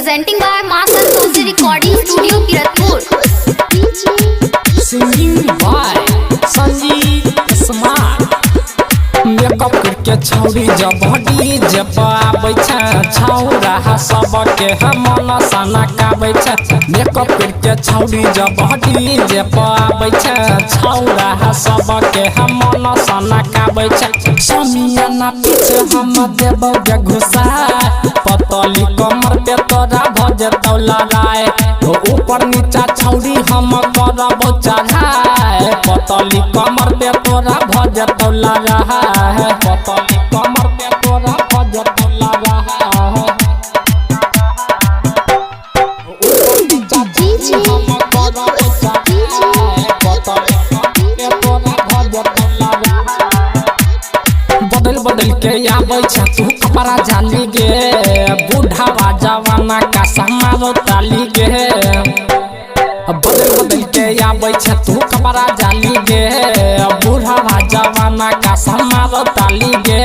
Presenting by Ma Santoshi Recording Studio, Kiratpur. Singing by Sanjeev Smart. Makeup करके छौरी जब DJ पाबै छ छौरा सबके मन सना काबै छ। मेकअप करके छौरी जब डीजे पाबै छ छौरा सबके मन सना काबै छ। समियाना पीछे हम देबौ गे घुसा पतली कमर पे तोरा भजे तौला राय ऊपर नीचा छौरी हम करबो चढ़ाए पतली कमर पे तोरा भजे तौला रहा पतली कमर पे तोरा भजे तौला रहा ऊपर नीचा छौरी हम करबो चढ़ाए पतली कमर पे तोरा भजे तौला रहा। बदल बदल के आबै छ तू कपड़ा जाली गे बूढ़ा जवाना का समारो ताली गे। बदल बदल के आबै छ तू कपड़ा जाली गे बूढ़ा जवाना का समारो ताली गे।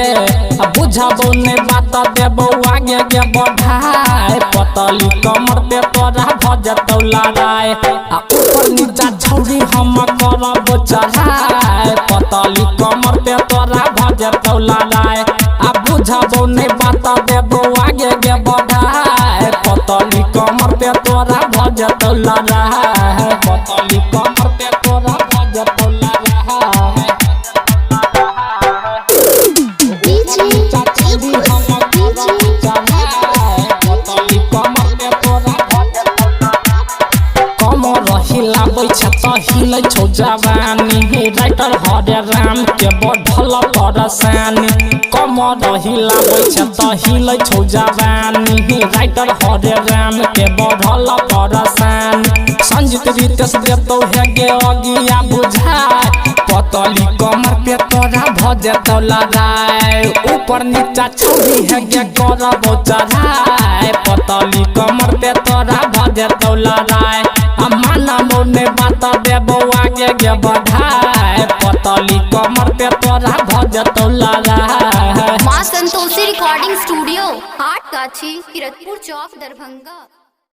बुझबो ने बात देबो आगे गे बढ़ाए पतली कमर पे तोरा भजे तौला राय ऊपर नीचा छौरी हम करबो चढ़ाए पतली कमर पे तोरा भजे तौला राय बुझबो ने बात देबो आगे गे बढ़ाए पतली कमर पे तोरा भजे तौला राय पतली कमर पे तोरा भजे तौला राय। हिलै छौ जवानी राइटर हरे राम के बढ़ल परेशानी कमर हिलाबै छ त हिलै छौ जवानी राइटर हरे राम के बढ़ल परेशानी। संजीत रितेश देतौ हे गे अगिया बुझाए पतली कमर पे तोरा भजे तौला राय ऊपर नीचा छौरी हे गे करबो चढ़ाए पतली कमर पे तोरा भजे तौला राय। माना मोने बात देबो आगे गे बढ़ाए पतली कमर पे तोरा भजे तौला राय। Ma Santoshi Recording Studio, Haat Kachi, Kiratpur Chowk, Darbhanga।